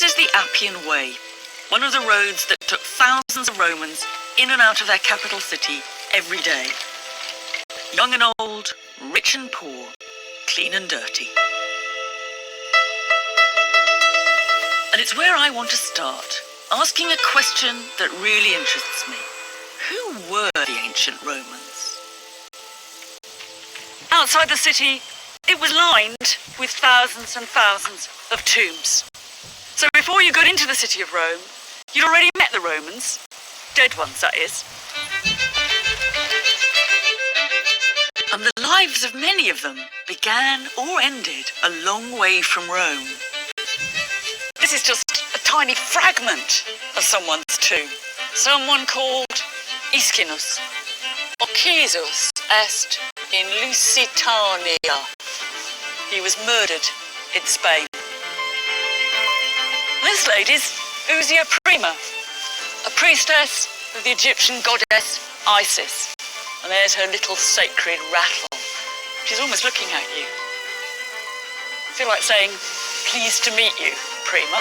This is the Appian Way, one of the roads that took thousands of Romans in and out of their capital city every day. Young and old, rich and poor, clean and dirty. And it's where I want to start, asking a question that really interests me. Who were the ancient Romans? Outside the city, it was lined with thousands and thousands of tombs. So before you got into the city of Rome, you'd already met the Romans. Dead ones, that is. And the lives of many of them began or ended a long way from Rome. This is just a tiny fragment of someone's tomb. Someone called Iscinus. Occisus est in Lusitania. He was murdered in Spain. This lady's Uzia Prima, a priestess of the Egyptian goddess Isis. And there's her little sacred rattle. She's almost looking at you. I feel like saying, pleased to meet you, Prima.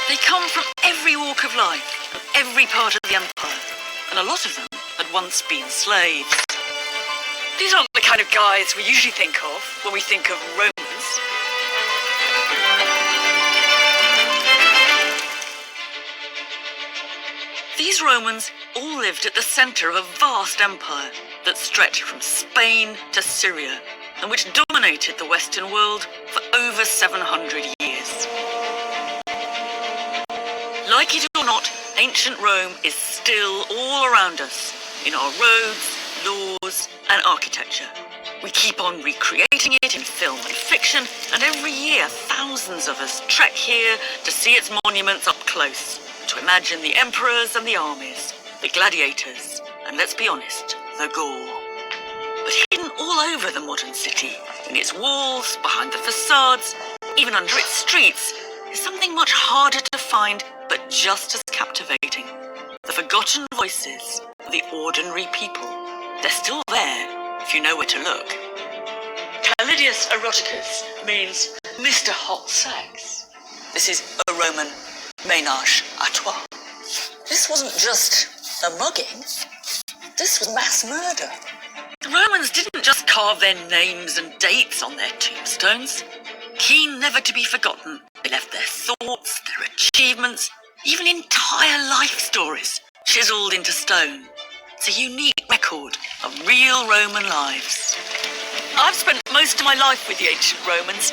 They come from every walk of life, from every part of the empire, and a lot of them had once been slaves. These aren't the kind of guys we usually think of when we think of Romans. These Romans all lived at the centre of a vast empire that stretched from Spain to Syria and which dominated the Western world for over 700 years. Like it or not, ancient Rome is still all around us, in our roads, laws and architecture. We keep on recreating it in film and fiction, and every year thousands of us trek here to see its monuments up close, to imagine the emperors and the armies, the gladiators, and let's be honest, the Gaul. But hidden all over the modern city, in its walls, behind the facades, even under its streets, is something much harder to find, but just as captivating. The forgotten voices of the ordinary people. They're still there, if you know where to look. Calidius Eroticus means Mr. Hot Sex. This is a Roman ménage à trois. This wasn't just a mugging, this was mass murder. The Romans didn't just carve their names and dates on their tombstones. Keen never to be forgotten, they left their thoughts, their achievements, even entire life stories chiselled into stone. It's a unique record of real Roman lives. I've spent most of my life with the ancient Romans,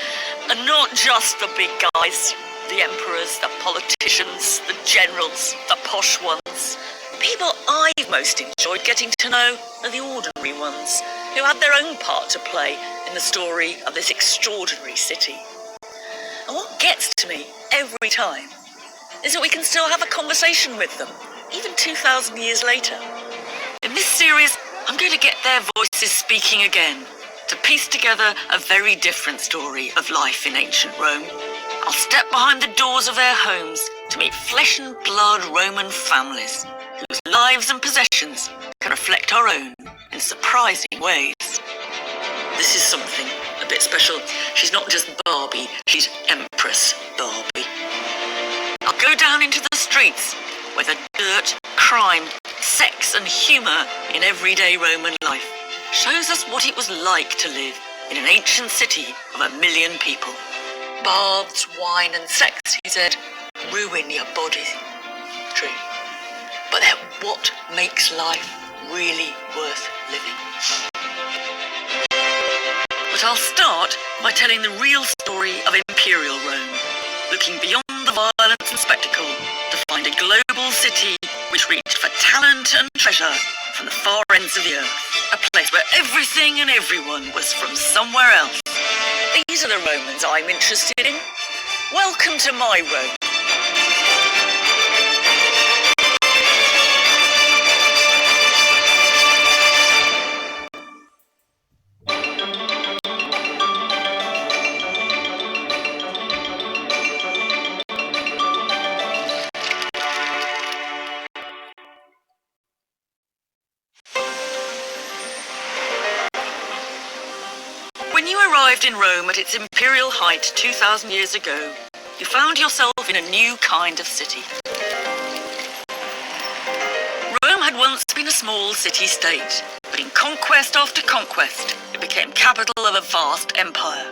and not just the big guys. The emperors, the politicians, the generals, the posh ones. The people I've most enjoyed getting to know are the ordinary ones, who had their own part to play in the story of this extraordinary city. And what gets to me every time is that we can still have a conversation with them, even 2,000 years later. In this series, I'm going to get their voices speaking again, to piece together a very different story of life in ancient Rome. I'll step behind the doors of their homes to meet flesh and blood Roman families whose lives and possessions can reflect our own in surprising ways. This is something a bit special. She's not just Barbie, she's Empress Barbie. I'll go down into the streets where the dirt, crime, sex and humour in everyday Roman life shows us what it was like to live in an ancient city of 1 million people. Baths, wine and sex, he said, ruin your body. True. But they're what makes life really worth living. But I'll start by telling the real story of Imperial Rome, looking beyond the violence and spectacle to find a global city which reached for talent and treasure from the far ends of the earth, a place where everything and everyone was from somewhere else. These are the Romans I'm interested in. Welcome to my Rome. When you arrive arrived in Rome at its imperial height 2,000 years ago, you found yourself in a new kind of city. Rome had once been a small city-state, but in conquest after conquest, it became capital of a vast empire.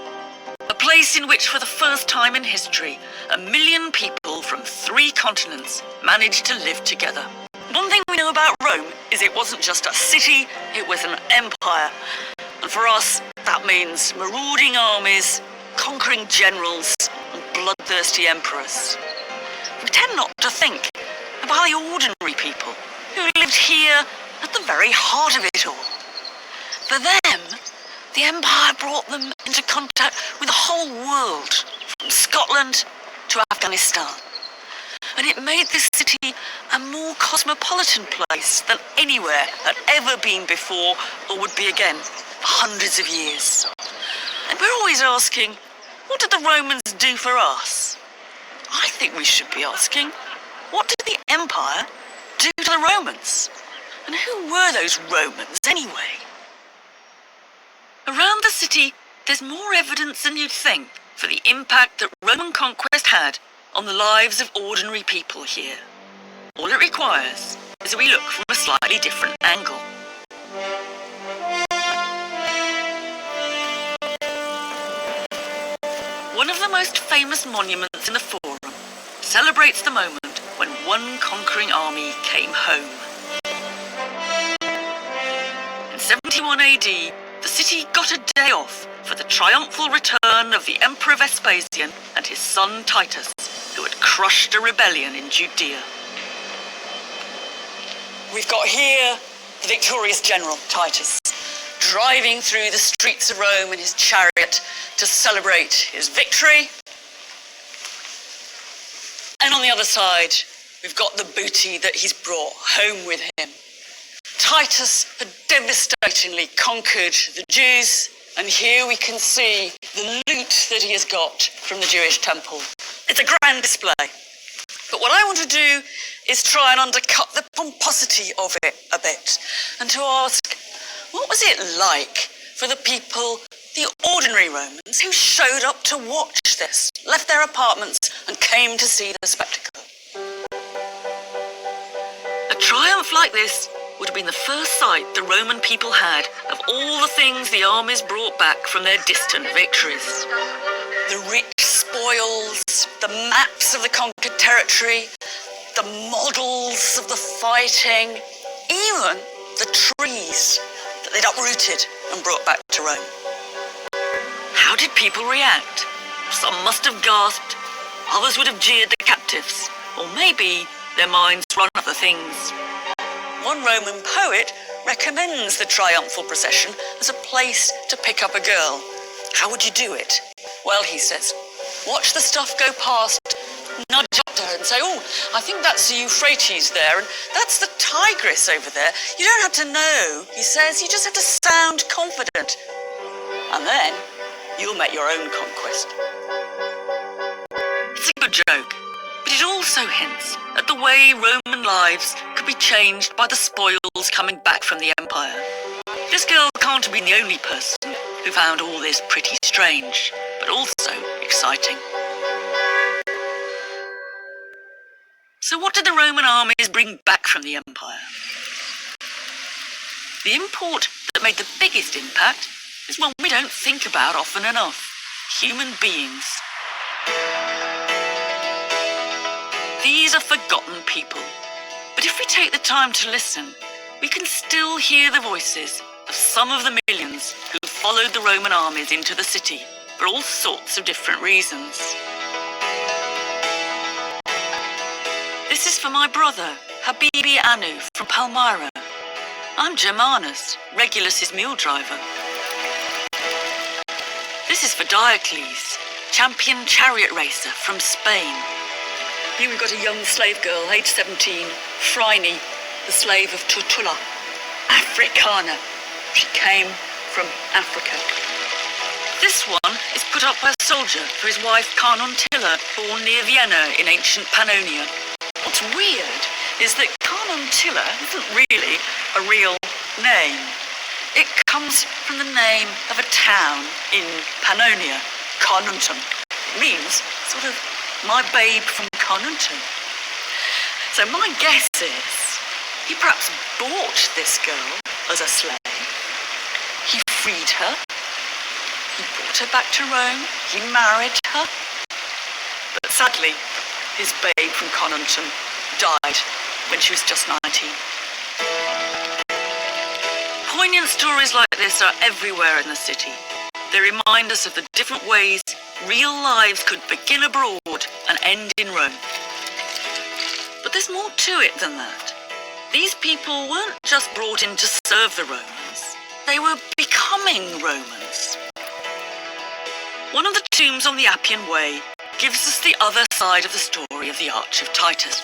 A place in which, for the first time in history, 1 million people from 3 continents managed to live together. One thing we know about Rome is it wasn't just a city, it was an empire. And for us, that means marauding armies, conquering generals, and bloodthirsty emperors. We tend not to think about the ordinary people who lived here at the very heart of it all. For them, the empire brought them into contact with the whole world, from Scotland to Afghanistan. And it made this city a more cosmopolitan place than anywhere had ever been before or would be again for hundreds of years. And we're always asking, what did the Romans do for us? I think we should be asking, what did the empire do to the Romans? And who were those Romans anyway? Around the city, there's more evidence than you'd think for the impact that Roman conquest had on the lives of ordinary people here. All it requires is that we look from a slightly different angle. One of the most famous monuments in the Forum celebrates the moment when one conquering army came home. In 71 AD, the city got a day off for the triumphal return of the Emperor Vespasian and his son Titus, who had crushed a rebellion in Judea. We've got here the victorious general Titus, driving through the streets of Rome in his chariot to celebrate his victory. And on the other side, we've got the booty that he's brought home with him. Titus had devastatingly conquered the Jews, and here we can see the loot that he has got from the Jewish temple. It's a grand display. But what I want to do is try and undercut the pomposity of it a bit, and to ask, what was it like for the people, the ordinary Romans, who showed up to watch this, left their apartments and came to see the spectacle? A triumph like this would have been the first sight the Roman people had of all the things the armies brought back from their distant victories. The rich spoils, the maps of the conquered territory, the models of the fighting, even the trees that they'd uprooted and brought back to Rome. How did people react? Some must have gasped, others would have jeered the captives, or maybe their minds run other things. One Roman poet recommends the triumphal procession as a place to pick up a girl. How would you do it? Well, he says, watch the stuff go past, nudge up to her and say, oh, I think that's the Euphrates there, and that's the Tigris over there. You don't have to know, he says, you just have to sound confident. And then you'll make your own conquest. It's a good joke, but it also hints at the way Roman lives could be changed by the spoils coming back from the empire. This girl can't have been the only person who found all this pretty strange, but also exciting. So what did the Roman armies bring back from the empire? The import that made the biggest impact is one we don't think about often enough: human beings. These are forgotten people, but if we take the time to listen, we can still hear the voices of some of the millions who followed the Roman armies into the city for all sorts of different reasons. This is for my brother, Habibi Anu from Palmyra. I'm Germanus, Regulus's mule driver. This is for Diocles, champion chariot racer from Spain. Here we've got a young slave girl, aged 17, Phryne, the slave of Tortula, Africana. She came from Africa. This one is put up by a soldier for his wife Carnuntilla, born near Vienna in ancient Pannonia. What's weird is that Carnuntilla isn't really a real name. It comes from the name of a town in Pannonia, Carnuntum. It means sort of my babe from Carnuntum. So my guess is he perhaps bought this girl as a slave. He freed her. He brought her back to Rome. He married her. But sadly, his babe from Carnuntum died when she was just 19. Poignant stories like this are everywhere in the city. They remind us of the different ways real lives could begin abroad and end in Rome. But there's more to it than that. These people weren't just brought in to serve the Romans. They were becoming Romans. One of the tombs on the Appian Way gives us the other side of the story of the Arch of Titus.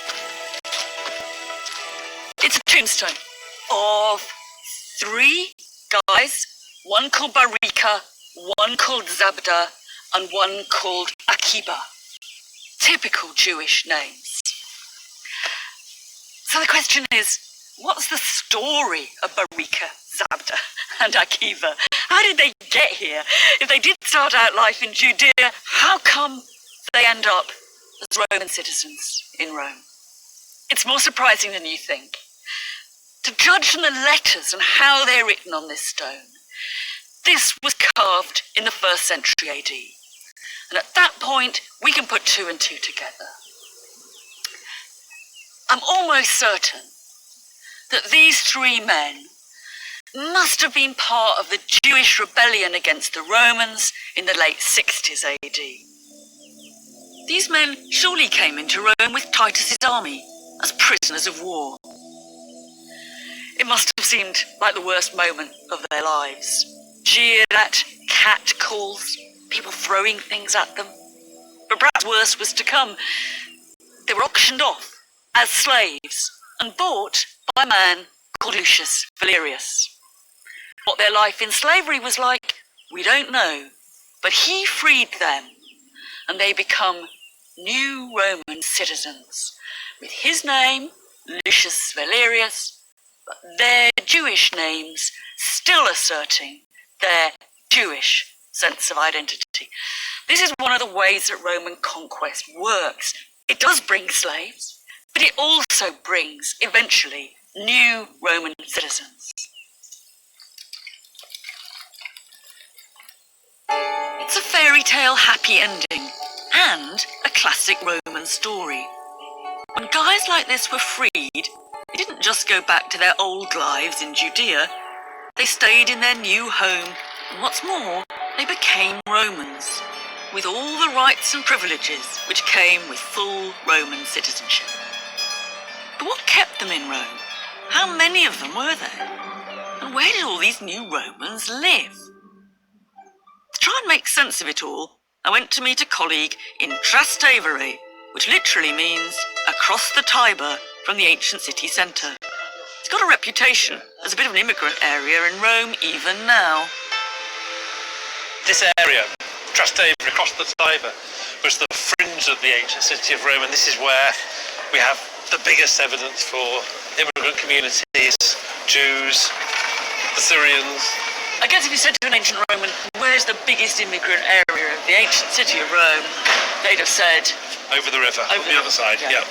It's a tombstone of 3 guys, one called Barica, one called Zabda, and one called Akiba. Typical Jewish names. So the question is, what's the story of Barica, Zabda, and Akiva? How did they get here? If they did start out life in Judea, how come they end up as Roman citizens in Rome? It's more surprising than you think. To judge from the letters and how they're written on this stone, this was carved in the 1st century AD. And at that point, we can put 2 and 2 together. I'm almost certain that these 3 men must have been part of the Jewish rebellion against the Romans in the late 60s AD. These men surely came into Rome with Titus's army as prisoners of war. It must have seemed like the worst moment of their lives. Jeered at, cat calls, people throwing things at them. But perhaps worse was to come. They were auctioned off as slaves and bought by a man called Lucius Valerius. What their life in slavery was like, we don't know, but he freed them and they become new Roman citizens with his name, Lucius Valerius, but their Jewish names still asserting their Jewish sense of identity. This is one of the ways that Roman conquest works. It does bring slaves, but it also brings, eventually, new Roman citizens. It's a fairy tale happy ending and a classic Roman story. When guys like this were freed, they didn't just go back to their old lives in Judea. They stayed in their new home, and what's more, they became Romans, with all the rights and privileges which came with full Roman citizenship. But what kept them in Rome? How many of them were there? And where did all these new Romans live? To try and make sense of it all, I went to meet a colleague in Trastevere, which literally means across the Tiber from the ancient city centre. It's got a reputation as a bit of an immigrant area in Rome even now. This area, Trastevere, across the Tiber, was the fringe of the ancient city of Rome, and this is where we have the biggest evidence for immigrant communities, Jews, the Syrians. I guess if you said to an ancient Roman, where's the biggest immigrant area of the ancient city of Rome, they'd have said... Over the river, on the other side, yeah.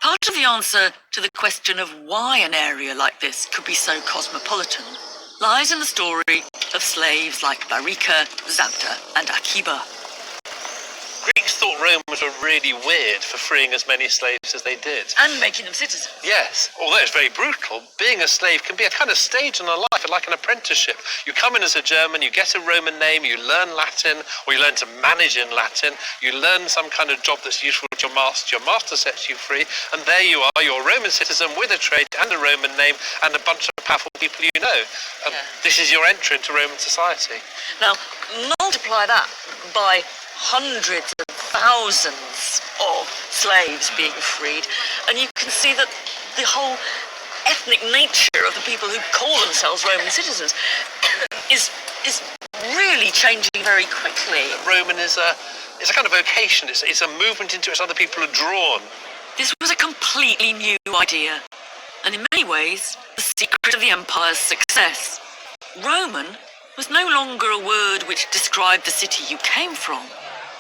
Part of the answer to the question of why an area like this could be so cosmopolitan lies in the story of slaves like Barica, Zabda, and Akiba. Greeks thought Romans were really weird for freeing as many slaves as they did. And making them citizens. Yes, although it's very brutal, being a slave can be a kind of stage in a life, like an apprenticeship. You come in as a German, you get a Roman name, you learn Latin, or you learn to manage in Latin, you learn some kind of job that's useful to your master sets you free, and there you are, you're a Roman citizen with a trade and a Roman name and a bunch of powerful people you know. This is your entry into Roman society. Now, multiply that by hundreds of thousands of slaves being freed, and you can see that the whole ethnic nature of the people who call themselves Roman citizens is really changing very quickly. Roman is a kind of vocation, it's a movement into which other people are drawn. This was a completely new idea. and in many ways, the secret of the empire's success. Roman was no longer a word which described the city you came from.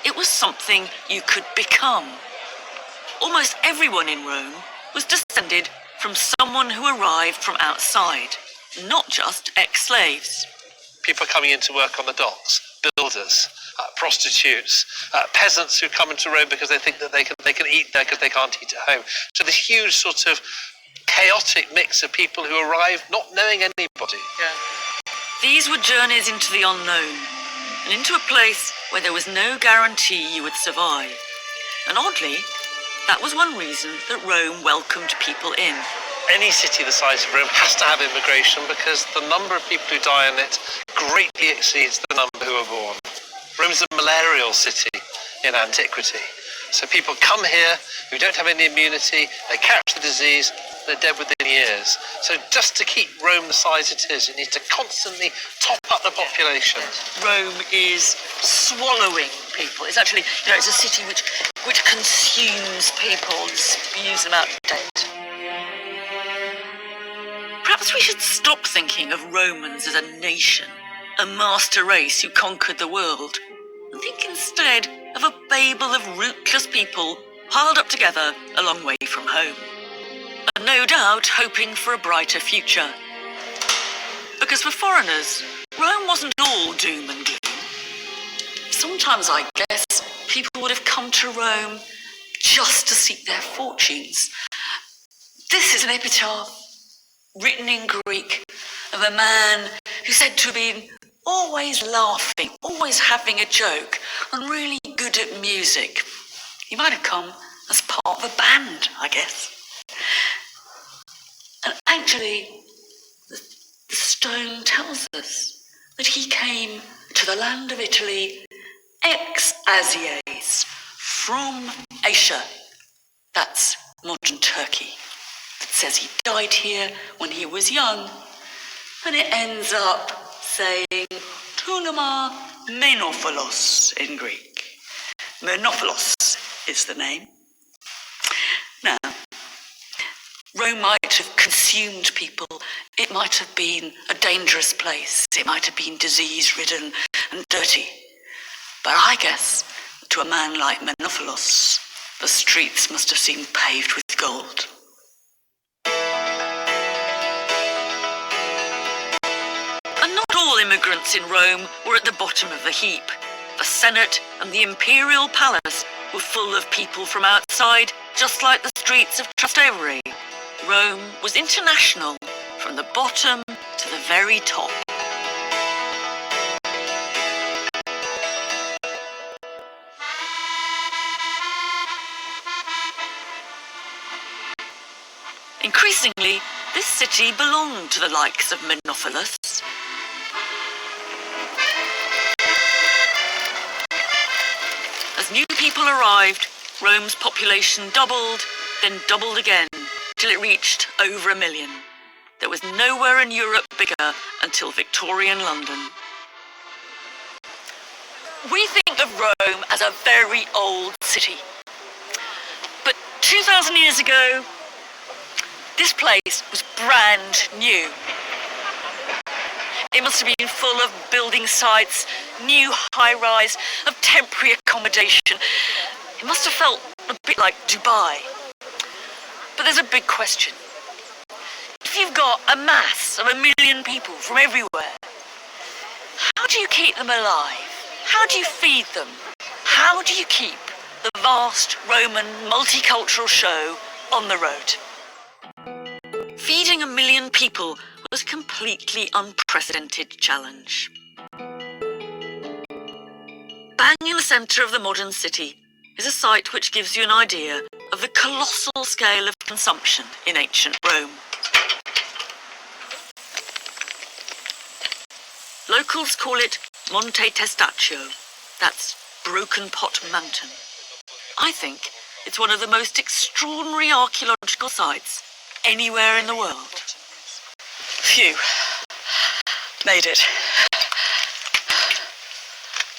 It was something you could become. Almost everyone in Rome was descended from someone who arrived from outside, not just ex-slaves. People coming in to work on the docks, builders, prostitutes, peasants who come into Rome because they think that they can eat there because they can't eat at home. So this huge sort of chaotic mix of people who arrive not knowing anybody. These were journeys into the unknown, and into a place where there was no guarantee you would survive. And oddly, that was one reason that Rome welcomed people in. Any city the size of Rome has to have immigration because the number of people who die in it greatly exceeds the number who are born. Rome's a malarial city in antiquity. So people come here who don't have any immunity, they catch the disease, they're dead within years. So just to keep Rome the size it is, it needs to constantly top up the population. Rome is swallowing people. It's actually, it's a city which consumes people and spews them out of date. Perhaps we should stop thinking of Romans as a nation, a master race who conquered the world, and think instead of a babel of rootless people piled up together a long way from home. And no doubt hoping for a brighter future. Because for foreigners, Rome wasn't all doom and gloom. Sometimes, I guess, people would have come to Rome just to seek their fortunes. This is an epitaph written in Greek of a man who's said to have been always laughing, always having a joke, and really good at music. He might have come as part of a band, I guess. And actually, the stone tells us that he came to the land of Italy ex-Asies, from Asia. That's modern Turkey. It says he died here when he was young, and it ends up saying Tounoma Menophilos in Greek. Menophilos is the name. Now, Rome might have consumed people. It might have been a dangerous place. It might have been disease-ridden and dirty. But I guess to a man like Menophilos, the streets must have seemed paved with gold. And not all immigrants in Rome were at the bottom of the heap. The Senate and the Imperial Palace were full of people from outside, just like the streets of Trastevere. Rome was international from the bottom to the very top. Increasingly, this city belonged to the likes of Menophilos. As new people arrived, Rome's population doubled, then doubled again, till it reached over 1 million. There was nowhere in Europe bigger until Victorian London. We think of Rome as a very old city. But 2,000 years ago, this place was brand new. It must have been full of building sites, new high-rise, of temporary accommodation. It must have felt a bit like Dubai. But there's a big question. If you've got a mass of 1 million people from everywhere, how do you keep them alive? How do you feed them? How do you keep the vast Roman multicultural show on the road? Feeding 1 million people was a completely unprecedented challenge. Bang in the centre of the modern city is a site which gives you an idea of the colossal scale of consumption in ancient Rome. Locals call it Monte Testaccio. That's Broken Pot Mountain. I think it's one of the most extraordinary archaeological sites anywhere in the world. Phew. Made it.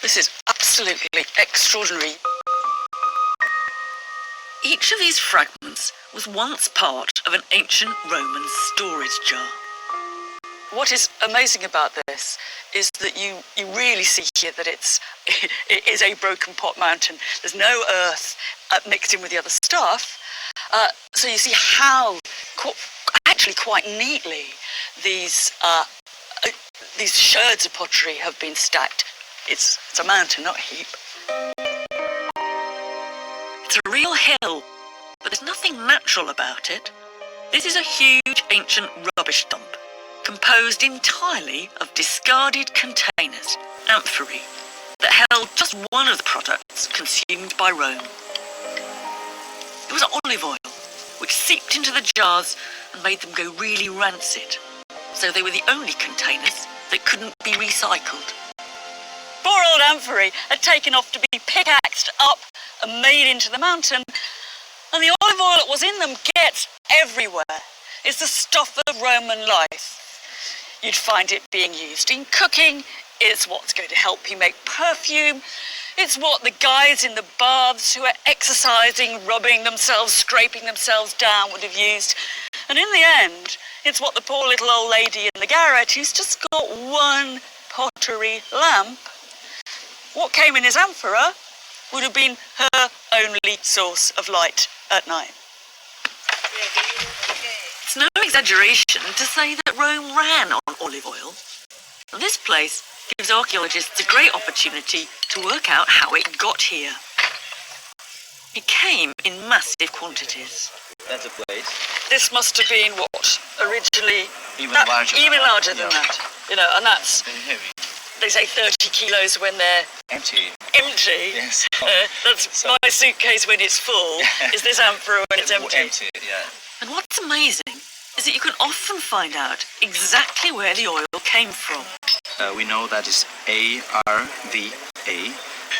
This is absolutely extraordinary. Each of these fragments was once part of of an ancient Roman storage jar. What is amazing about this is that you really see here that it is a broken pot mountain. There's no earth mixed in with the other stuff. So you see how actually quite neatly these sherds of pottery have been stacked. It's a mountain, not a heap. It's a real hill, but there's nothing natural about it. This is a huge ancient rubbish dump, composed entirely of discarded containers, amphorae, that held just one of the products consumed by Rome. It was olive oil, which seeped into the jars and made them go really rancid. So they were the only containers that couldn't be recycled. Poor old amphorae had taken off to be pickaxed up and made into the mountain, and the olive oil that was in them gets everywhere. It's the stuff of Roman life. You'd find it being used in cooking. It's what's going to help you make perfume. It's what the guys in the baths who are exercising, rubbing themselves, scraping themselves down would have used. And in the end, it's what the poor little old lady in the garret who's just got one pottery lamp. What came in his amphora would have been her only source of light at night. It's no exaggeration to say that Rome ran on olive oil. This place gives archaeologists a great opportunity to work out how it got here. It came in massive quantities. That's a place. This must have been what? Originally... Even larger. Even larger than Yeah. that. You know, and that's, Very heavy. they say 30 kilos when they're Empty. empty. Yes. That's So- my suitcase when it's full. Is this amphora when it's empty? Empty, yeah. And what's amazing is that you can often find out exactly where the oil came from. We know that it's ARVA.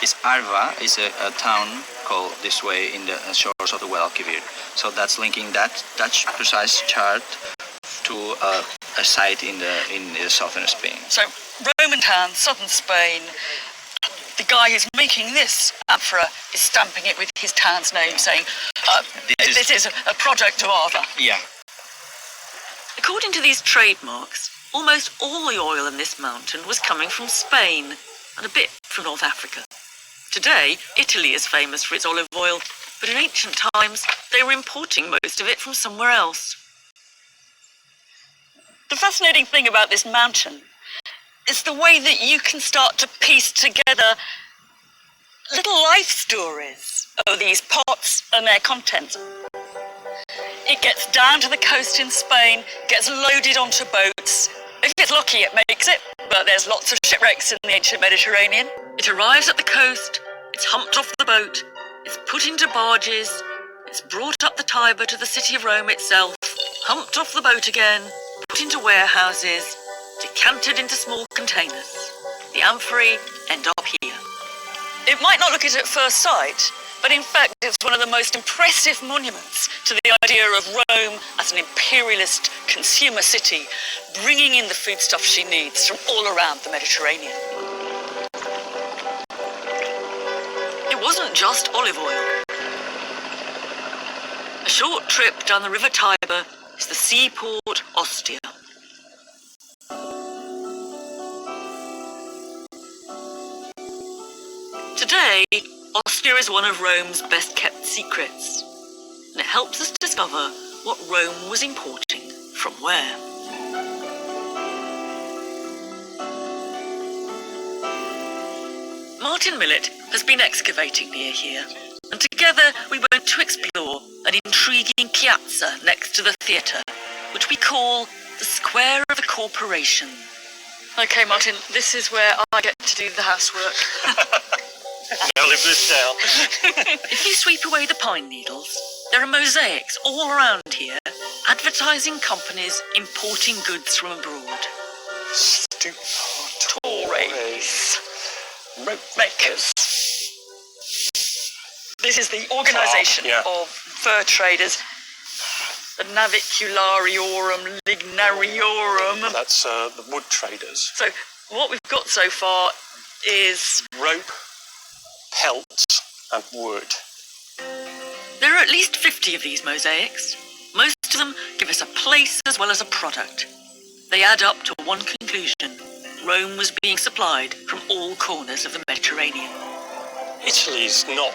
It's Arva is a town called this way in the shores of the Guadalquivir. So that's linking that Dutch precise chart to a site in the southern Spain. So, Roman town, southern Spain. The guy who's making this amphora is stamping it with his town's name, saying, this is a product of Arva. Yeah. According to these trademarks, almost all the oil in this mountain was coming from Spain and a bit from North Africa. Today, Italy is famous for its olive oil, but in ancient times, they were importing most of it from somewhere else. The fascinating thing about this mountain is the way that you can start to piece together little life stories of these pots and their contents. It gets down to the coast in Spain, gets loaded onto boats. If it's lucky, it makes it, but there's lots of shipwrecks in the ancient Mediterranean. It arrives at the coast, it's humped off the boat, it's put into barges, it's brought up the Tiber to the city of Rome itself, humped off the boat again, put into warehouses, decanted into small containers. The amphorae end up here. It might not look it at first sight, but in fact it's one of the most impressive monuments to the idea of Rome as an imperialist consumer city, bringing in the foodstuff she needs from all around the Mediterranean. It wasn't just olive oil. A short trip down the River Tiber is the seaport Ostia. Today, Ostia is one of Rome's best-kept secrets, and it helps us discover what Rome was importing from where. Martin Millett has been excavating near here, and together we went to explore an intriguing piazza next to the theatre, which we call the Square of the Corporation. Okay, Martin, this is where I get to do the housework. I'll live this down. If you sweep away the pine needles, there are mosaics all around here, advertising companies importing goods from abroad. Tories. Rope makers. This is the organisation yeah. of fur traders. The Naviculariorum Lignariorum. That's the wood traders. So what we've got so far is Rope, pelts, and wood. There are at least 50 of these mosaics. Most most of them give us a place as well as a product. They add up to one conclusion. Rome was being supplied from all corners of the Mediterranean. Italy's not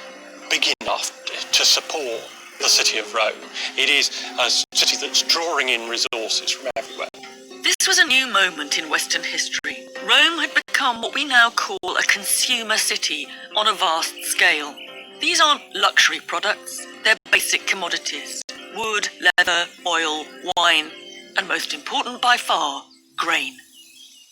big enough to support the city of Rome. It is a city that's drawing in resources from everywhere. This was a new moment in Western history. Rome had become what we now call a consumer city on a vast scale. These aren't luxury products, they're basic commodities. Wood, leather, oil, wine, and most important by far, grain.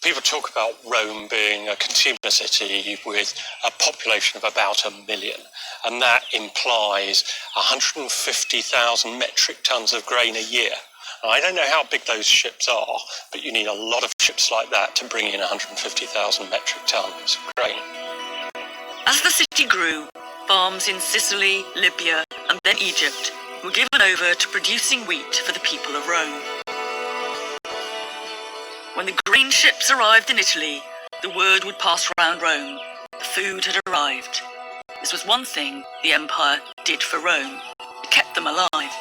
People talk about Rome being a consumer city with a population of about 1 million, and that implies 150,000 metric tons of grain a year. Now, I don't know how big those ships are, but you need a lot of ships like that to bring in 150,000 metric tons of grain. As the city grew, farms in Sicily, Libya, and then Egypt were given over to producing wheat for the people of Rome. When the grain ships arrived in Italy, the word would pass around Rome. The food had arrived. This was one thing the empire did for Rome. It kept them alive.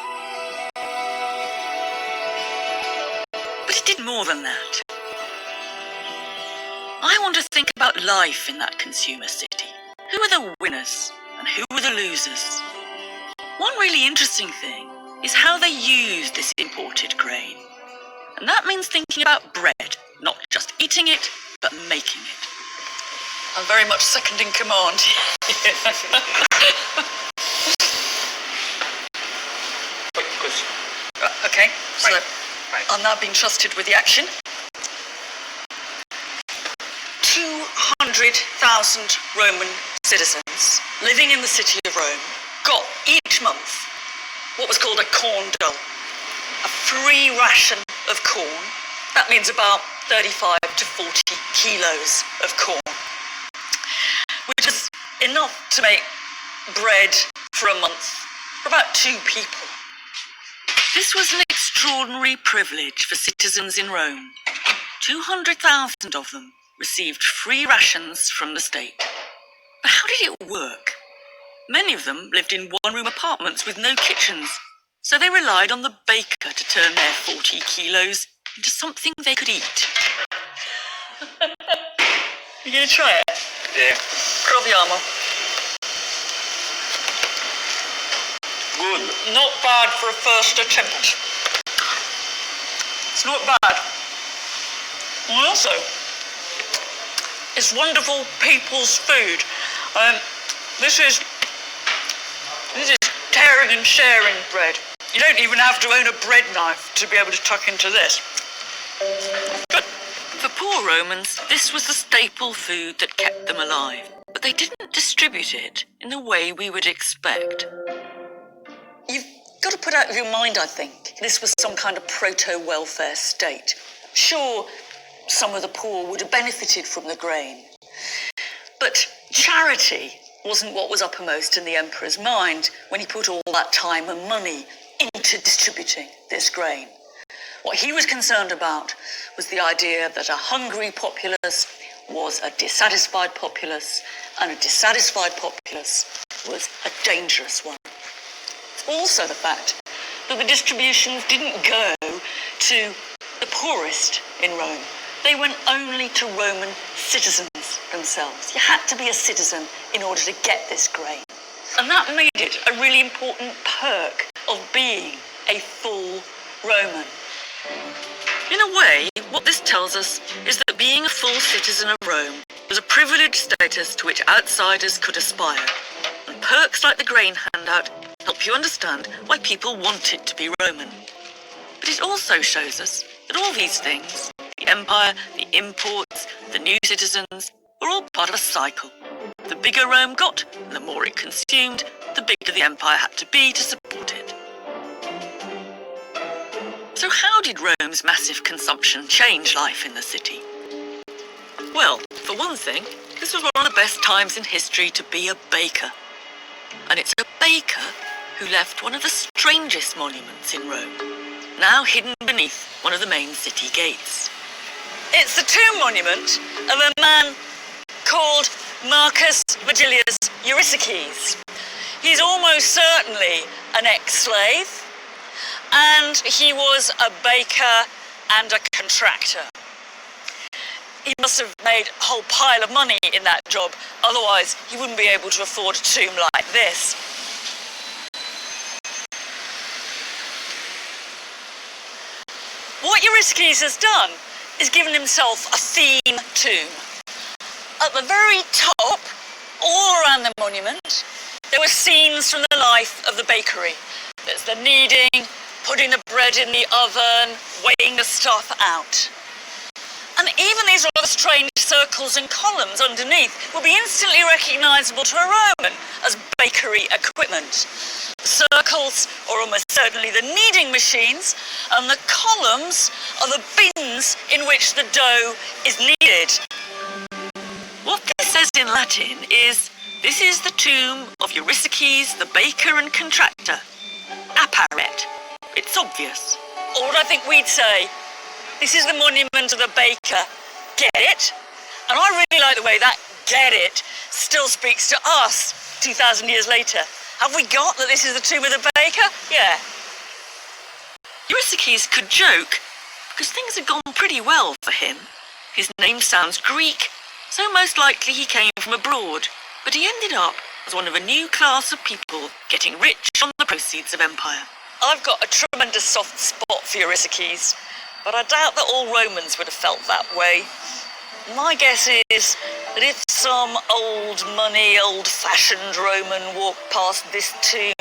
But it did more than that. I want to think about life in that consumer city. Who were the winners and who were the losers? One really interesting thing is how they used this imported grain. And that means thinking about bread, not just eating it, but making it. I'm very much second in command. Okay, so I'm now being trusted with the action. 200,000 Roman citizens living in the city of Rome got each month what was called a corn dole, a free ration of corn. That means about 35 to 40 kilos of corn, which is enough to make bread for a month for about 2 people. This was an extraordinary privilege for citizens in Rome. 200,000 of them received free rations from the state. But how did it work? Many of them lived in one-room apartments with no kitchens, so they relied on the baker to turn their 40 kilos into something they could eat. You gonna try it? Yeah. Proviamo. Good. Not bad for a first attempt. It's not bad. And also, it's wonderful people's food. This is tearing and sharing bread. You don't even have to own a bread knife to be able to tuck into this. Good. For poor Romans, this was the staple food that kept them alive. But they didn't distribute it in the way we would expect. You've got to put out of your mind, I think, this was some kind of proto-welfare state. Sure, some of the poor would have benefited from the grain, but charity wasn't what was uppermost in the emperor's mind when he put all that time and money into distributing this grain. What he was concerned about was the idea that a hungry populace was a dissatisfied populace, and a dissatisfied populace was a dangerous one. It's also the fact that the distributions didn't go to the poorest in Rome. They went only to Roman citizens themselves. You had to be a citizen in order to get this grain. And that made it a really important perk of being a full Roman. In a way, what this tells us is that being a full citizen of Rome was a privileged status to which outsiders could aspire. And perks like the grain handout help you understand why people wanted to be Roman. But it also shows us that all these things, the empire, the imports, the new citizens, were all part of a cycle. The bigger Rome got, the more it consumed, the bigger the empire had to be to support it. So how did Rome's massive consumption change life in the city? Well, for one thing, this was one of the best times in history to be a baker. And it's a baker who left one of the strangest monuments in Rome, now hidden beneath one of the main city gates. It's the tomb monument of a man called Marcus Vigilius Eurysakes. He's almost certainly an ex-slave. and he was a baker and a contractor. He must have made a whole pile of money in that job, otherwise he wouldn't be able to afford a tomb like this. What Eurystheus has done is given himself a theme tomb. At the very top, all around the monument, there were scenes from the life of the bakery. There's the kneading, putting the bread in the oven, weighing the stuff out. And even these rather strange circles and columns underneath will be instantly recognisable to a Roman as bakery equipment. The circles are almost certainly the kneading machines, and the columns are the bins in which the dough is kneaded. What this says in Latin is, this is the tomb of Eurystheus, the baker and contractor. Apparet. It's obvious. Or what I think we'd say, this is the monument of the baker. Get it? And I really like the way that get it still speaks to us 2,000 years later. Have we got that this is the tomb of the baker? Yeah. Eurystheus could joke because things had gone pretty well for him. His name sounds Greek, so most likely he came from abroad, but he ended up as one of a new class of people getting rich on the proceeds of empire. I've got a tremendous soft spot for Eurystheus, but I doubt that all Romans would have felt that way. My guess is that if some old money, old-fashioned Roman walked past this tomb,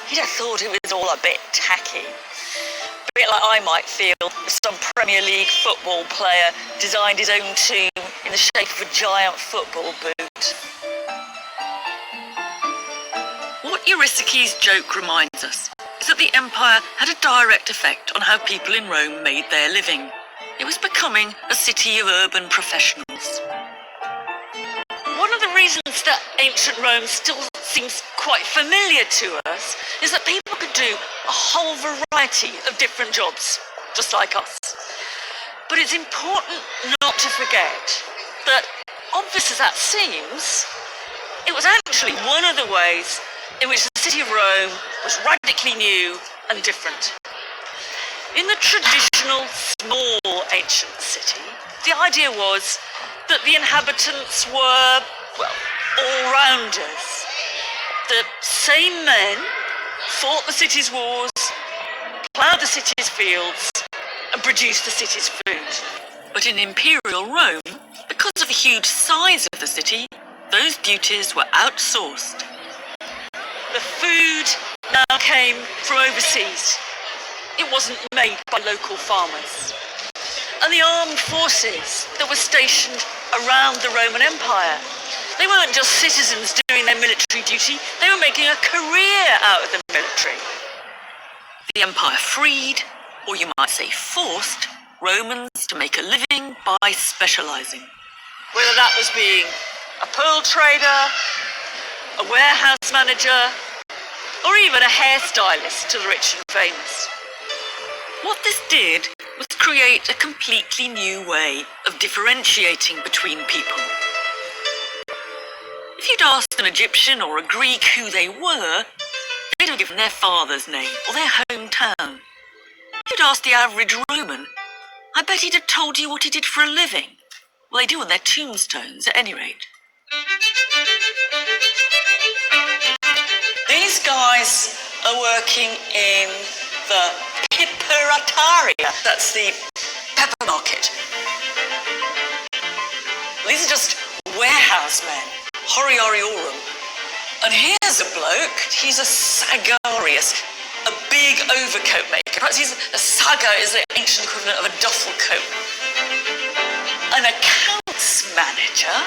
he'd have thought it was all a bit tacky. A bit like I might feel if some Premier League football player designed his own tomb in the shape of a giant football boot. What Eurystheus' joke reminds us is that the empire had a direct effect on how people in Rome made their living. It was becoming a city of urban professionals. One of the reasons that ancient Rome still seems quite familiar to us is that people could do a whole variety of different jobs, just like us. But it's important not to forget that, obvious as that seems, it was actually one of the ways in which the city of Rome was radically new and different. In the traditional small ancient city, the idea was that the inhabitants were, well, all-rounders. The same men fought the city's wars, ploughed the city's fields, and produced the city's food. But in imperial Rome, because of the huge size of the city, those duties were outsourced. The food now came from overseas. It wasn't made by local farmers. And the armed forces that were stationed around the Roman Empire, they weren't just citizens doing their military duty, they were making a career out of the military. The empire freed, or you might say forced, Romans to make a living by specialising. Whether that was being a pearl trader, a warehouse manager, or even a hairstylist to the rich and famous. What this did was create a completely new way of differentiating between people. If you'd asked an Egyptian or a Greek who they were, they'd have given their father's name or their hometown. If you'd asked the average Roman, I bet he'd have told you what he did for a living. Well, they do on their tombstones, at any rate. These guys are working in the Pipperataria. That's the pepper market. These are just warehouse men, horioriorum. And here's a bloke, he's a sagarius, a big overcoat maker. Perhaps a saga is the ancient equivalent of a duffel coat. An accounts manager.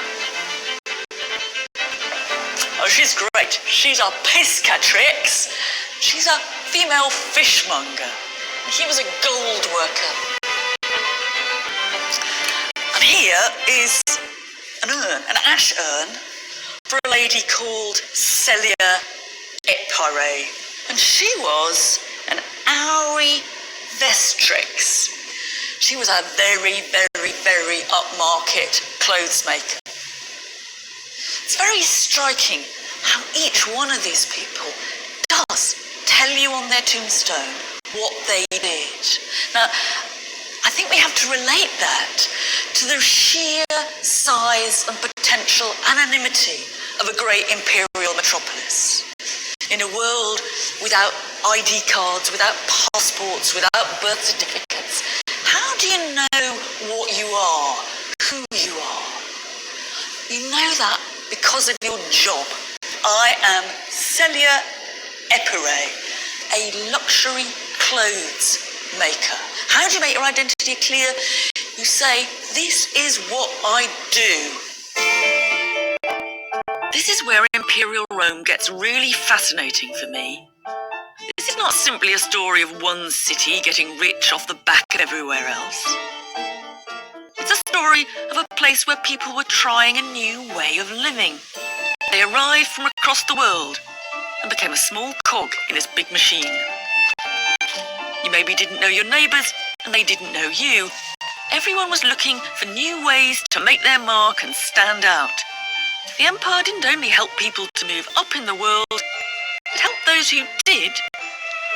Oh, she's great. She's a piscatrix. She's a female fishmonger. He was a gold worker. And here is an urn, an ash urn, for a lady called Celia Epire. And she was an Auri Vestrix. She was a very, very, very upmarket clothes maker. It's very striking how each one of these people does tell you on their tombstone what they did. Now, I think we have to relate that to the sheer size and potential anonymity of a great imperial metropolis. In a world without ID cards, without passports, without birth certificates, how do you know what you are, who you are? You know that because of your job. I am Celia Epire, a luxury clothes maker. How do you make your identity clear? You say, this is what I do. This is where Imperial Rome gets really fascinating for me. This is not simply a story of one city getting rich off the back of everywhere else. It's a story of a place where people were trying a new way of living. They arrived from across the world and became a small cog in this big machine. You maybe didn't know your neighbours, and they didn't know you. Everyone was looking for new ways to make their mark and stand out. The empire didn't only help people to move up in the world, it helped those who did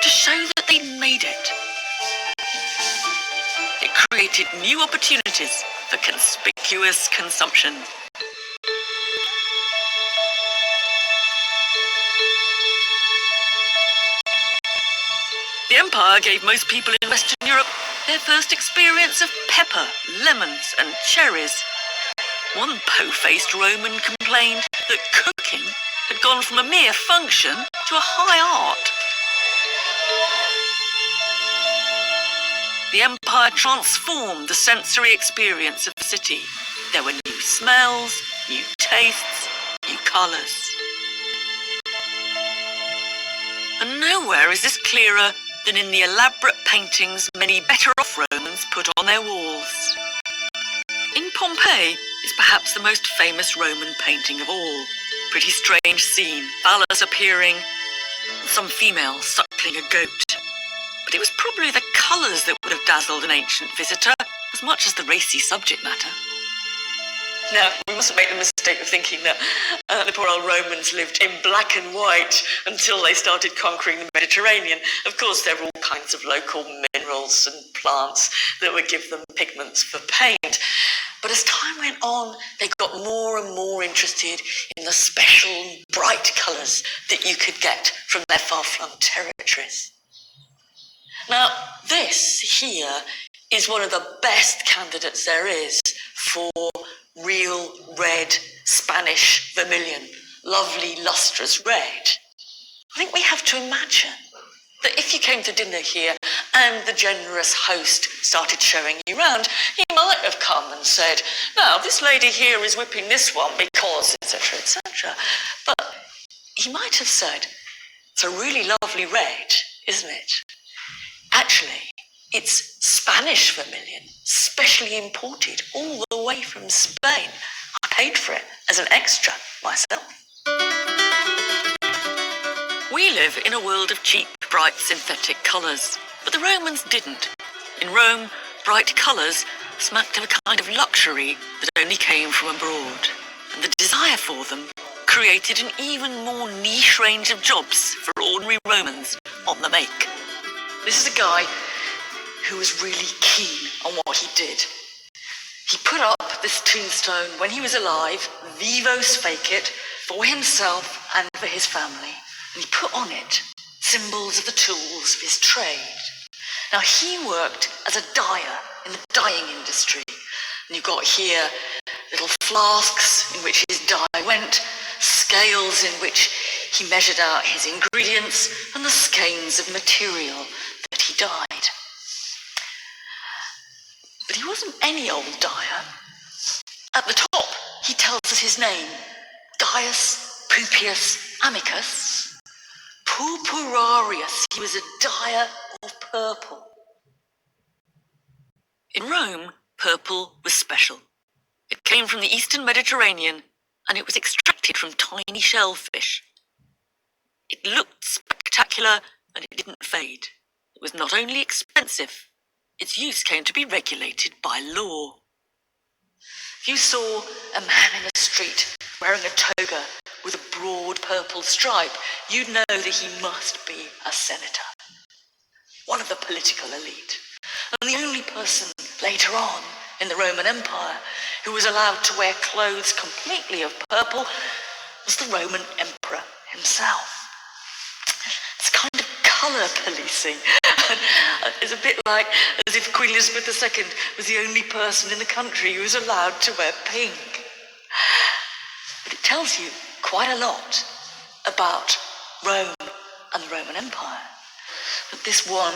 to show that they'd made it. It created new opportunities for conspicuous consumption. The empire gave most people in Western Europe their first experience of pepper, lemons and cherries. One po-faced Roman complained that cooking had gone from a mere function to a high art. The empire transformed the sensory experience of the city. There were new smells, new tastes, new colours. And nowhere is this clearer than in the elaborate paintings many better-off Romans put on their walls. In Pompeii is perhaps the most famous Roman painting of all. Pretty strange scene, phallus appearing, and some female suckling a goat. But it was probably the colours that would have dazzled an ancient visitor as much as the racy subject matter. Now, we mustn't make the mistake of thinking that the poor old Romans lived in black and white until they started conquering the Mediterranean. Of course, there were all kinds of local minerals and plants that would give them pigments for paint. But as time went on, they got more and more interested in the special bright colours that you could get from their far-flung territories. Now, this here is one of the best candidates there is for real red Spanish vermilion, lovely lustrous red. I think we have to imagine that if you came to dinner here and the generous host started showing you round, he might have come and said, now this lady here is whipping this one because, etc., etc. But he might have said, it's a really lovely red, isn't it? Actually, it's Spanish vermilion, specially imported all the way from Spain. I paid for it as an extra myself. We live in a world of cheap, bright synthetic colours, but the Romans didn't. In Rome, bright colours smacked of a kind of luxury that only came from abroad, and the desire for them created an even more niche range of jobs for ordinary Romans on the make. This is a guy who was really keen on what he did. He put up this tombstone when he was alive, vivos fecit, for himself and for his family. And he put on it symbols of the tools of his trade. Now, he worked as a dyer in the dyeing industry. And you've got here little flasks in which his dye went, scales in which he measured out his ingredients, and the skeins of material that he dyed. But he wasn't any old dyer. At the top, he tells us his name, Gaius Pupius Amicus Purpurarius. He was a dyer of purple. In Rome, purple was special. It came from the eastern Mediterranean, and it was extracted from tiny shellfish. It looked spectacular, and it didn't fade. It was not only expensive, its use came to be regulated by law. If you saw a man in the street wearing a toga with a broad purple stripe, you'd know that he must be a senator. one of the political elite, and the only person later on in the Roman Empire who was allowed to wear clothes completely of purple was the Roman Emperor himself. It's kind of colour policing. It's a bit like as if Queen Elizabeth II was the only person in the country who was allowed to wear pink. But it tells you quite a lot about Rome and the Roman Empire. That this one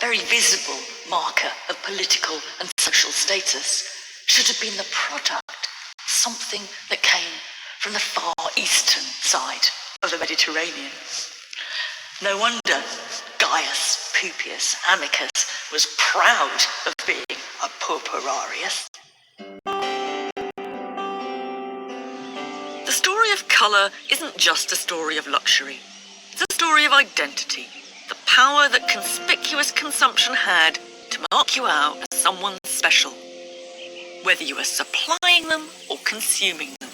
very visible marker of political and social status should have been the product of something that came from the far eastern side of the Mediterranean. No wonder Gaius Pupius Amicus was proud of being a purpurarius. The story of colour isn't just a story of luxury. It's a story of identity, the power that conspicuous consumption had to mark you out as someone special, whether you were supplying them or consuming them.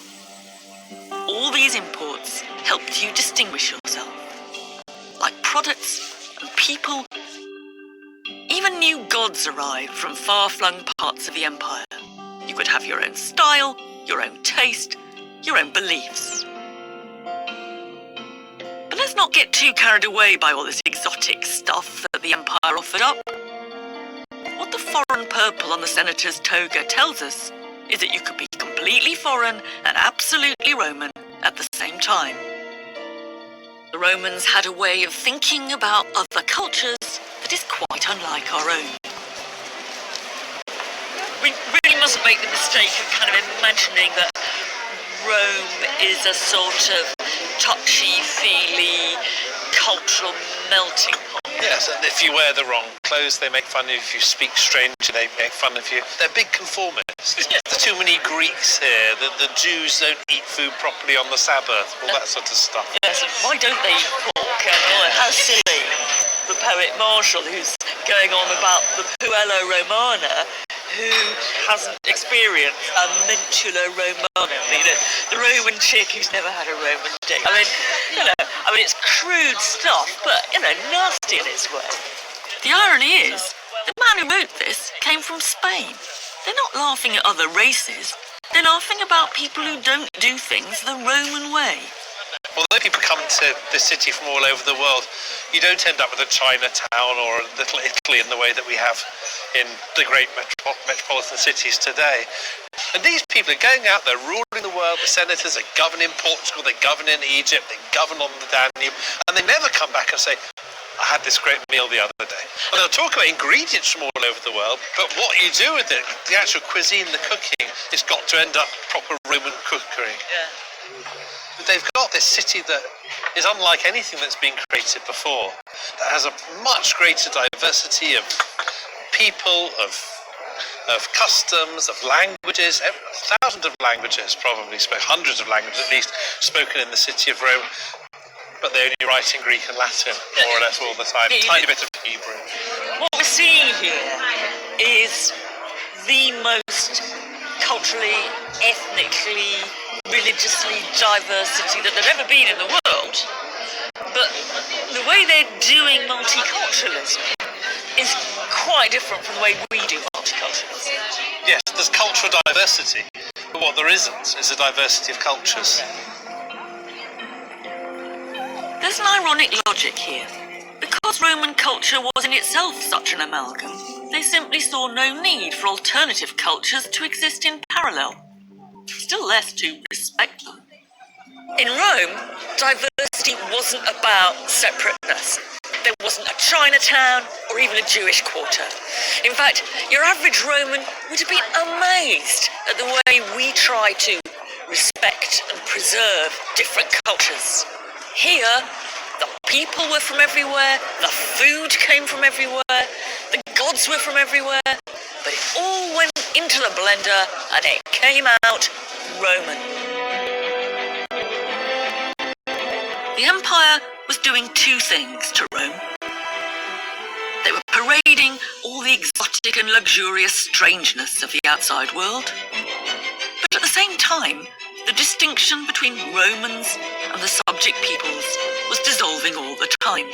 All these imports helped you distinguish yourself. Like products and people, even new gods arrived from far-flung parts of the empire. You could have your own style, your own taste, your own beliefs. But let's not get too carried away by all this exotic stuff that the empire offered up. What the foreign purple on the senator's toga tells us is that you could be completely foreign and absolutely Roman at the same time. The Romans had a way of thinking about other cultures that is quite unlike our own. We really mustn't make the mistake of kind of imagining that Rome is a sort of touchy-feely cultural melting pot. Yes, and if you wear the wrong clothes, they make fun of you. If you speak strange, they make fun of you. They're big conformists. There's too many Greeks here. The Jews don't eat food properly on the Sabbath, all that sort of stuff. Yes, and why don't they eat pork? And how silly. The poet Marshall, who's going on about the Puella Romana, who hasn't experienced a mentula romana, the Roman chick who's never had a Roman dick. I mean, it's crude stuff, but, nasty in its way. The irony is, the man who wrote this came from Spain. They're not laughing at other races. They're laughing about people who don't do things the Roman way. Although people come to the city from all over the world, you don't end up with a Chinatown or a little Italy in the way that we have in the great metropolitan cities today. And these people are going out there ruling the world. The senators are governing Portugal, they govern in Egypt, they govern on the Danube, and they never come back and say, I had this great meal the other day. And they'll talk about ingredients from all over the world, but what you do with it, the actual cuisine, the cooking, it's got to end up proper Roman cookery. Yeah. But they've got this city that is unlike anything that's been created before, that has a much greater diversity of people, of customs, of languages, thousands of languages probably, hundreds of languages at least, spoken in the city of Rome, but they only write in Greek and Latin, more or less all the time, a tiny bit of Hebrew. What we're seeing here is the most culturally, ethnically, religiously diverse city that there's ever been in the world. But the way they're doing multiculturalism is quite different from the way we do multiculturalism. Yes, there's cultural diversity, but what there isn't is a diversity of cultures. There's an ironic logic here. Because Roman culture was in itself such an amalgam, they simply saw no need for alternative cultures to exist in parallel, still less to respect them. In Rome, diversity wasn't about separateness. There wasn't a Chinatown or even a Jewish quarter. In fact, your average Roman would have been amazed at the way we try to respect and preserve different cultures. Here, the people were from everywhere, the food came from everywhere, the gods were from everywhere, but it all went into the blender and it came out Roman. The empire was doing two things to Rome. They were parading all the exotic and luxurious strangeness of the outside world, but at the same time, the distinction between Romans and the subject peoples was dissolving all the time.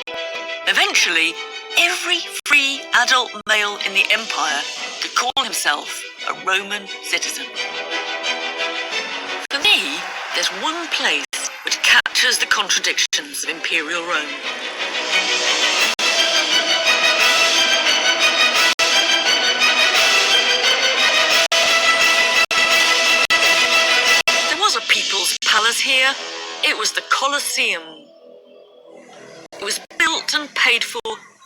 Eventually, every free adult male in the empire could call himself a Roman citizen. For me, there's one place which captures the contradictions of imperial Rome. There was a people's palace here. It was the Colosseum. It was built and paid for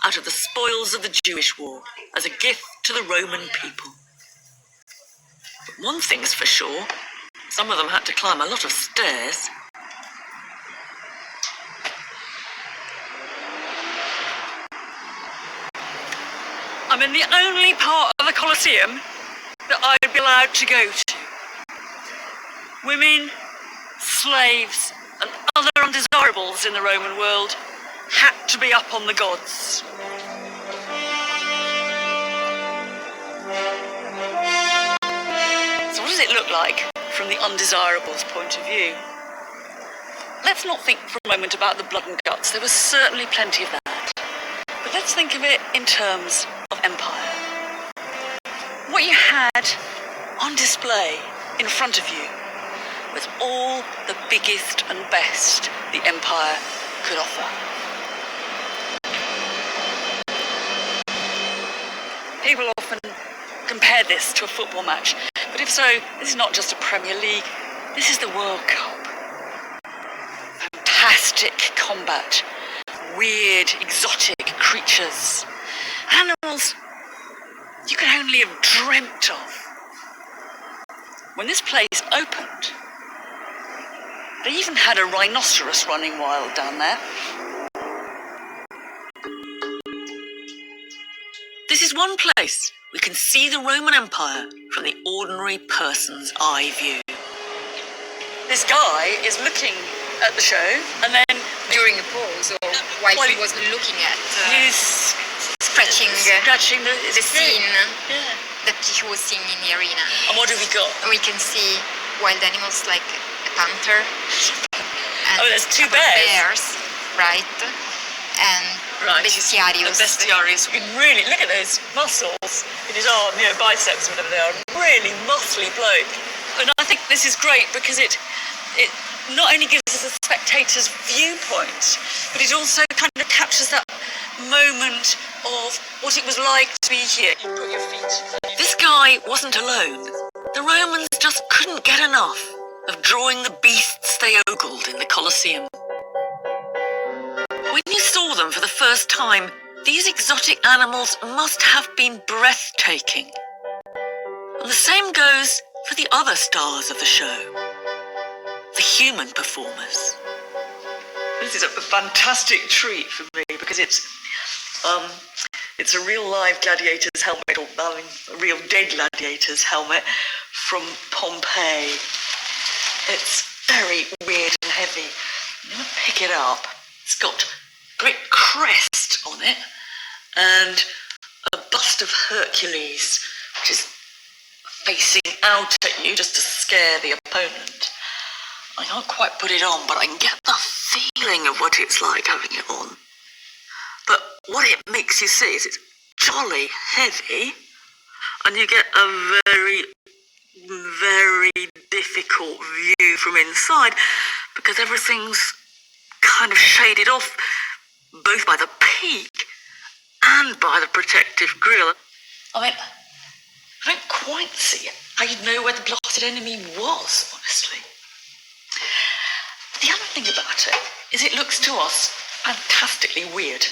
out of the spoils of the Jewish war as a gift to the Roman people. But one thing's for sure, some of them had to climb a lot of stairs. I'm in the only part of the Colosseum that I'd be allowed to go to. Women, slaves, and other undesirables in the Roman world had to be up on the gods. So what does it look like from the undesirables' point of view? Let's not think for a moment about the blood and guts. There was certainly plenty of that. But let's think of it in terms of empire. What you had on display in front of you was all the biggest and best the empire could offer. People often compare this to a football match, but if so, this is not just a Premier League, this is the World Cup. Fantastic combat, weird, exotic creatures, animals you could only have dreamt of. When this place opened, they even had a rhinoceros running wild down there. This is one place we can see the Roman Empire from the ordinary person's eye view. This guy is looking at the show, and then During a pause or while he was looking at he's scratching the the scene Yeah. that he was seeing in the arena. And what do we got? We can see wild animals like a panther and Oh, there's two a couple of bears. right? And bestiarius. The bestiarius. You can really look at those muscles in his arm, biceps, whatever they are. Really muscly bloke. And I think this is great because it not only gives us a spectator's viewpoint, but it also kind of captures that moment of what it was like to be here. You put your feet. This guy wasn't alone. The Romans just couldn't get enough of drawing the beasts they ogled in the Colosseum. When you saw them for the first time, these exotic animals must have been breathtaking. And the same goes for the other stars of the show, the human performers. This is a fantastic treat for me because it's a real live gladiator's helmet, or a real dead gladiator's helmet from Pompeii. It's very weird and heavy. I'm going to pick it up. It's got a great crest on it and a bust of Hercules, which is facing out at you just to scare the opponent. I can't quite put it on, but I can get the feeling of what it's like having it on. But what it makes you see is it's jolly heavy, and you get a very, very difficult view from inside because everything's kind of shaded off both by the peak and by the protective grille. I mean, I don't quite see it. I didn't know where the blotted enemy was, honestly. The other thing about it is it looks to us fantastically weird.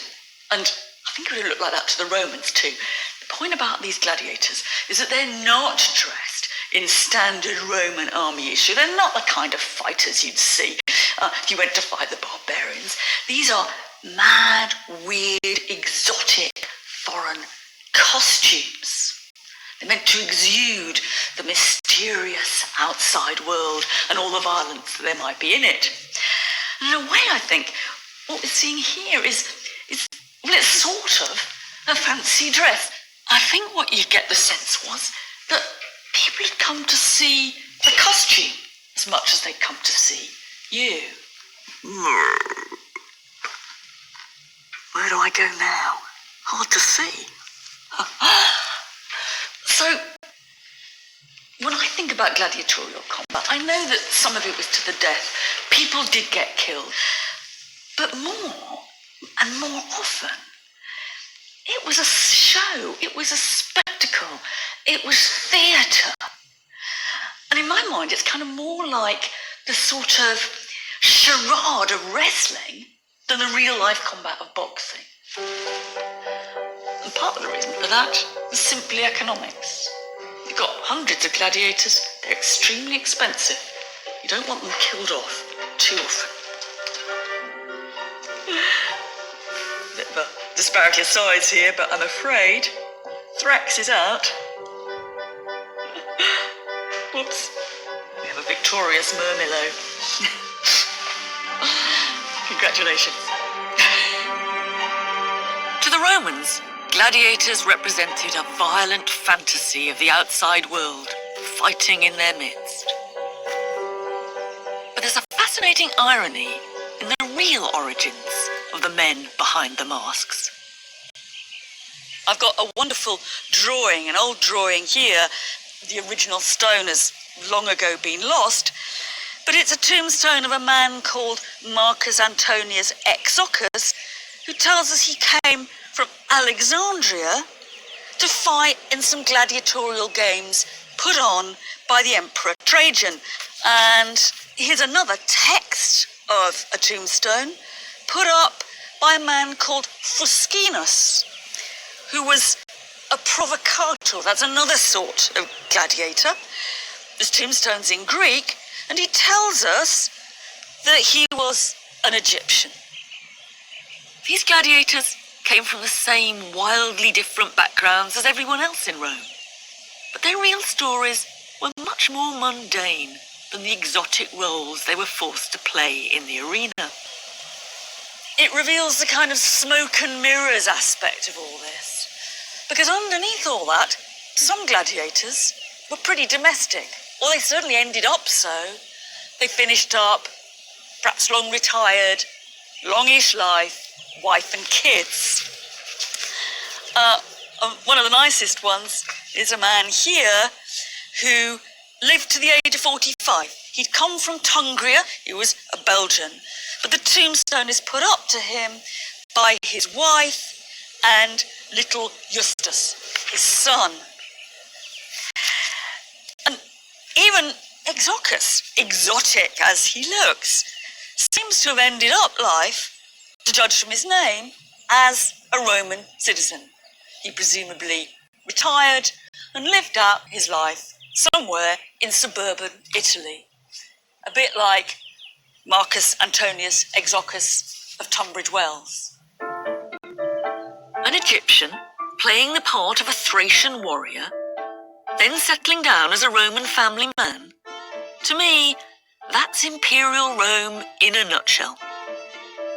And I think it would look like that to the Romans too. The point about these gladiators is that they're not dressed in standard Roman army issue. They're not the kind of fighters you'd see if you went to fight the barbarians. These are mad, weird, exotic, foreign costumes. They're meant to exude the mysterious outside world and all the violence that there might be in it. And in a way, I think what we're seeing here is it's sort of a fancy dress. I think what you get the sense was that people had come to see the costume as much as they'd come to see you. Where do I go now? Hard to see. So, when I think about gladiatorial combat, I know that some of it was to the death. People did get killed. But more and more often, it was a show, it was a spectacle, it was theatre. And in my mind, it's kind of more like the sort of charade of wrestling than the real-life combat of boxing. And part of the reason for that is simply economics. You've got hundreds of gladiators, they're extremely expensive. You don't want them killed off too often. Bit of a disparity of size here, but I'm afraid Thrax is out. Whoops. We have a victorious Murmillo. Congratulations. To the Romans, gladiators represented a violent fantasy of the outside world, fighting in their midst. But there's a fascinating irony in the real origins of the men behind the masks. I've got a wonderful drawing, an old drawing here. The original stone has long ago been lost, but it's a tombstone of a man called Marcus Antonius Exochus, who tells us he came from Alexandria to fight in some gladiatorial games put on by the Emperor Trajan. And here's another text of a tombstone put up by a man called Fuscinus, who was a provocator. That's another sort of gladiator. This tombstone's in Greek, and he tells us that he was an Egyptian. These gladiators came from the same wildly different backgrounds as everyone else in Rome, but their real stories were much more mundane than the exotic roles they were forced to play in the arena. It reveals the kind of smoke and mirrors aspect of all this, because underneath all that, some gladiators were pretty domestic, or they certainly ended up so. They finished up, perhaps long retired, longish life, wife and kids. One of the nicest ones is a man here who lived to the age of 45. He'd come from Tungria, he was a Belgian, but the tombstone is put up to him by his wife and little Justus, his son. And even Exochus, exotic as he looks, seems to have ended up life, to judge from his name, as a Roman citizen. He presumably retired and lived out his life somewhere in suburban Italy. A bit like Marcus Antonius Exochus of Tunbridge Wells. An Egyptian playing the part of a Thracian warrior, then settling down as a Roman family man. To me, that's Imperial Rome in a nutshell.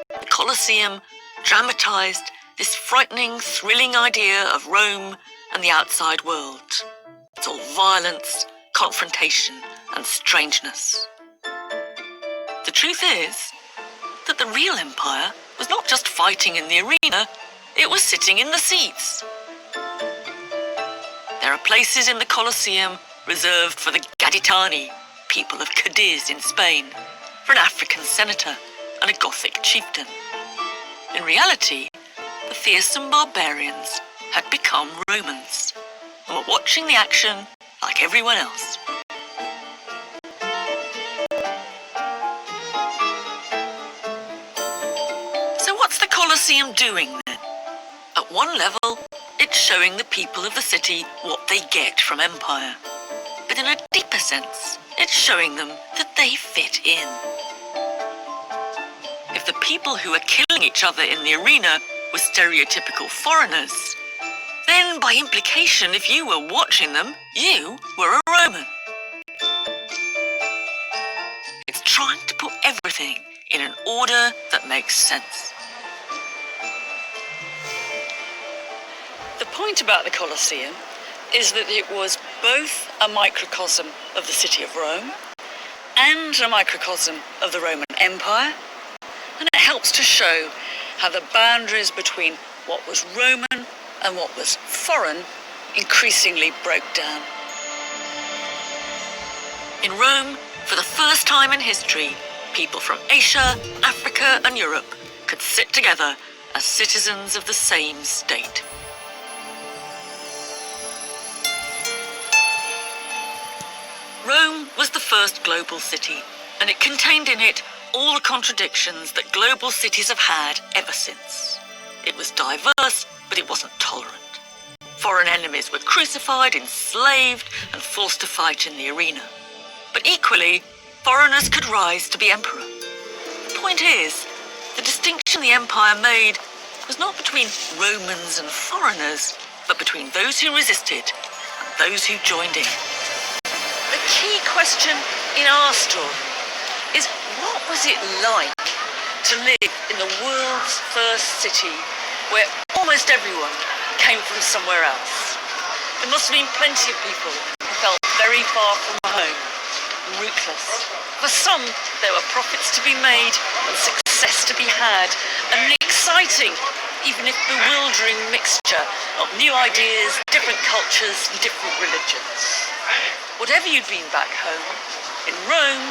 The Colosseum dramatised this frightening, thrilling idea of Rome and the outside world. It's all violence, confrontation and strangeness. The truth is that the real empire was not just fighting in the arena, it was sitting in the seats. There are places in the Colosseum reserved for the Gaditani, people of Cadiz in Spain, for an African senator and a Gothic chieftain. In reality, the fearsome barbarians had become Romans and were watching the action like everyone else. So what's the Colosseum doing then? At one level, it's showing the people of the city what they get from empire. But in a deeper sense, it's showing them that they fit in. If the people who are killing each other in the arena were stereotypical foreigners, then by implication, if you were watching them, you were a Roman. It's trying to put everything in an order that makes sense. The point about the Colosseum is that it was both a microcosm of the city of Rome and a microcosm of the Roman Empire, and it helps to show how the boundaries between what was Roman and what was foreign increasingly broke down. In Rome, for the first time in history, people from Asia, Africa, and Europe could sit together as citizens of the same state. Rome was the first global city, and it contained in it all the contradictions that global cities have had ever since. It was diverse, but it wasn't tolerant. Foreign enemies were crucified, enslaved, and forced to fight in the arena. But equally, foreigners could rise to be emperor. The point is, the distinction the empire made was not between Romans and foreigners, but between those who resisted and those who joined in. The key question in our story is, what was it like to live in the world's first city where almost everyone came from somewhere else? There must have been plenty of people who felt very far from home, rootless. For some, there were profits to be made and success to be had, and an exciting, even if bewildering mixture of new ideas, different cultures, and different religions. Whatever you'd been back home, in Rome,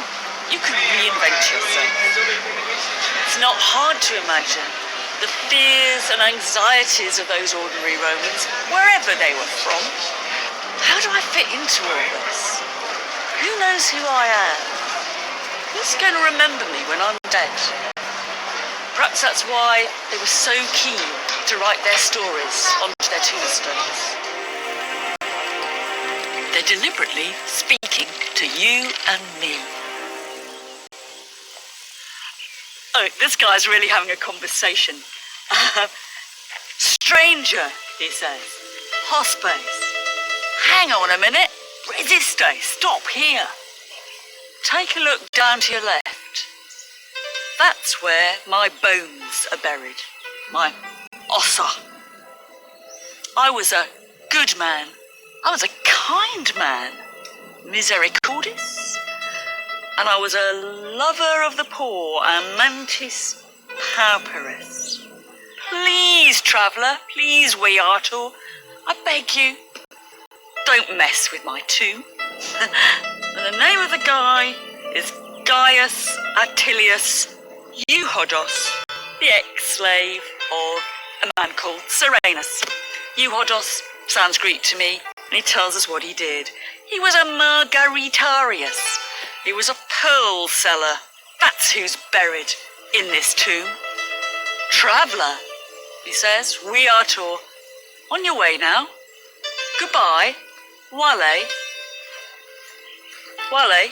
you could reinvent yourself. It's not hard to imagine the fears and anxieties of those ordinary Romans, wherever they were from. How do I fit into all this? Who knows who I am? Who's going to remember me when I'm dead? Perhaps that's why they were so keen to write their stories onto their tombstones. They're deliberately speaking to you and me. Oh, this guy's really having a conversation. Stranger, he says. Hospes. Hang on a minute. Resiste. Stop here. Take a look down to your left. That's where my bones are buried. My ossa. I was a good man. I was a kind man. Misericordis. And I was a lover of the poor, and mantis pauperis. Please, traveller, please, Viator, I beg you, don't mess with my tomb. And the name of the guy is Gaius Attilius Euhodos, the ex-slave of a man called Serenus. Euhodos sounds Greek to me, and he tells us what he did. He was a Margaritarius. He was a pearl seller. That's who's buried in this tomb. Traveller, he says, Viator, on your way now. Goodbye. Wale. Wale.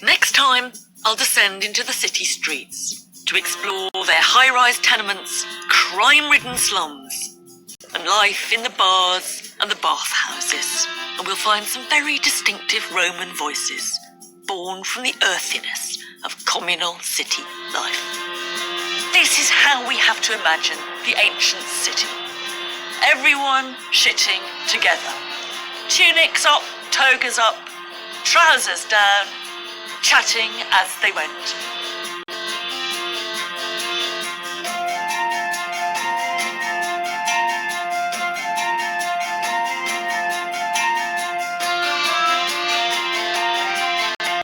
Next time, I'll descend into the city streets to explore their high-rise tenements, crime-ridden slums, and life in the bars and the bathhouses. And we'll find some very distinctive Roman voices, born from the earthiness of communal city life. This is how we have to imagine the ancient city. Everyone shitting together. Tunics up, togas up, trousers down, chatting as they went.